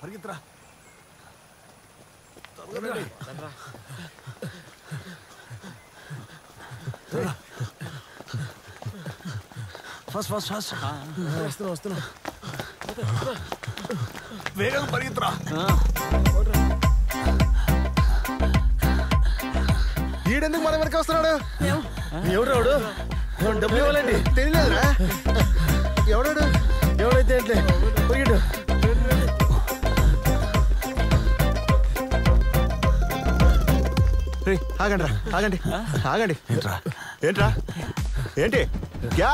పరిగెత్తరా. First first first వస్తున్నా. వేగంగా పరిగెత్తరా. ఈడెందుకు మన వెనక వస్తున్నాడు? ఎవడు డబ్బులు ఇవ్వాలండి తెలియలేదురా. ఎవడాడు? ఎవడైతే ఏంట్లే పరిగెట్టు. ఆగండి రా, ఆగండి ఆగండి. ఏంట్రా ఏంట్రా ఏంటి? క్యా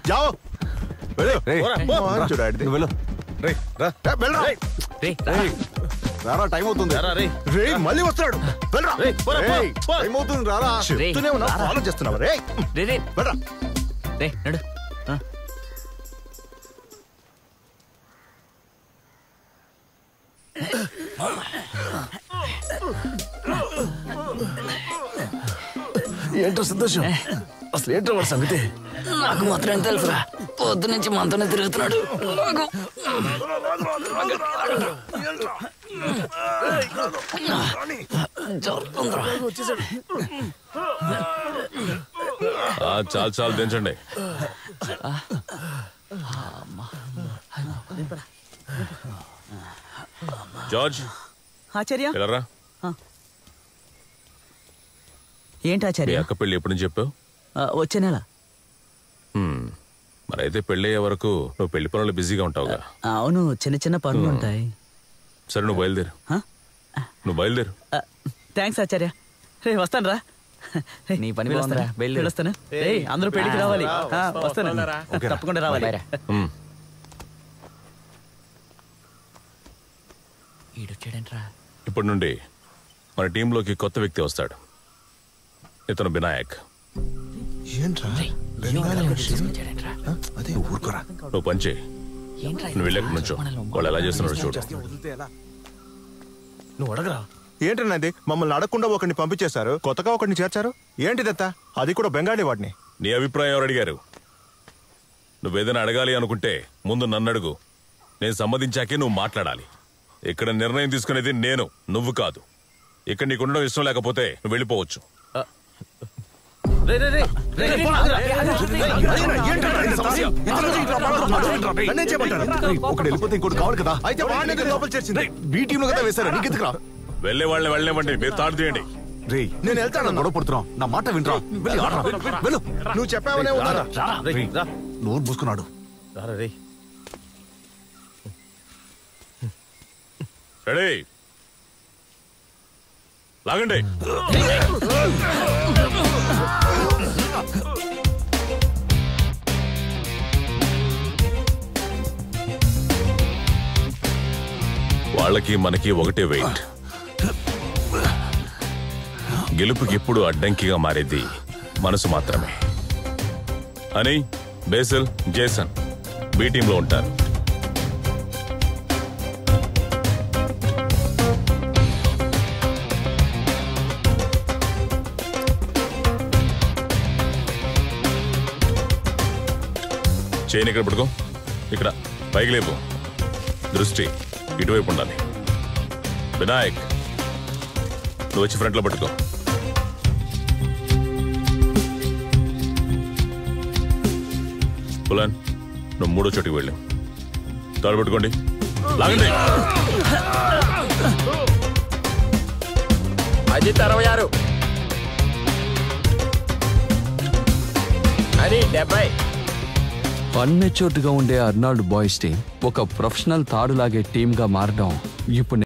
జాओ రారా, టైం అవుతుంది. మళ్ళీ వస్తున్నాడు. టైం అవుతుంది రారా. చెప్తూనే ఉన్నా, ఫాలో చేస్తున్నావా? ఏంటో సంతోషం, అసలు ఏంటో వాడు సంగతి? నాకు మాత్రం ఏం తెలుసురా, పొద్దు నుంచి మనతోనే తిరుగుతున్నాడు. చాలు చాలు దించండి. జార్జ్ ఆచార్య, ఏంటి ఆచార్య? అక్క పెళ్లి ఎప్పుడు చెప్పావు? వచ్చే నెల. మరైతే పెళ్లి అయ్యే వరకు నువ్వు పెళ్లి పనులు బిజీగా ఉంటావుగా? అవును, చిన్న చిన్న పనులు ఉంటాయి. సరే నువ్వు బయలుదేరు. నువ్వు బయలుదేరు. థ్యాంక్స్ ఆచార్య. రే వస్తాను రా. నీ పని వస్తాను. అందరూ పెళ్లికి రావాలి. వస్తాను, తప్పకుండా రావాలి. ఇప్పటి నుండి మన టీంలోకి కొత్త వ్యక్తి వస్తాడు. ఇతను వినాయక్. నువ్వు పంచే, నువ్వు వెళ్ళక నుంచో వాళ్ళు ఎలా చేస్తున్నారో చూడు. నువ్వు అడగరా. ఏంటన్నది? మమ్మల్ని అడగకుండా ఒకరిని పంపించేశారు, కొత్తగా ఒకరిని చేర్చారు. ఏంటిదత్తా? అది కూడా బెంగాలీ వాడిని. నీ అభిప్రాయం ఎవరు అడిగారు? నువ్వేదైనా అడగాలి అనుకుంటే ముందు నన్ను అడుగు. నేను సమ్మతించాకే నువ్వు మాట్లాడాలి. ఇక్కడ నిర్ణయం తీసుకునేది నేను, నువ్వు కాదు. ఇక్కడ నీకు ఉండడం ఇష్టం లేకపోతే నువ్వు వెళ్ళిపోవచ్చు. ఒకటి వెళ్ళిపోతే ఇంకోటి కావాలి కదా. అయితే వాడిని లోపల చేర్చింది. బీ టీంలో కదా వేశారు, నీకెందుకురా? వెళ్ళే వాళ్ళని వెళ్ళనివ్వండి, మీరు తాడు తీయండి. నేను వెళ్తాను, గొడవ పడుతున్నావు. నా మాట వినరా. నువ్వు చెప్పావనే నోరు మూసుకున్నాడు. రెడీ, లాగండి. వాళ్ళకి మనకి ఒకటే వెయిట్. గెలుపుకి ఎప్పుడు అడ్డంకిగా మారేది మనసు మాత్రమే. అని బేసిల్, జేసన్ బి టీంలో ఉంటారు. చైన్ ఇక్కడ పడుకో, ఇక్కడ పైకి లేపు. దృష్టి ఇటువైపు ఉండాలి. వినాయక్, నువ్వు వచ్చి ఫ్రంట్లో పట్టుకో. పులన్, నువ్వు మూడో చోటికి వెళ్ళు. తాడు పట్టుకోండి, లాగండి. అజిత్ 66, అని 70. అన్మెచ్యూర్డ్ గా ఉండే అర్నాల్డ్ బాయ్స్ టీం ఒక ప్రొఫెషనల్ తాడులాగే టీమ్ గా మారడం ఇప్పుడు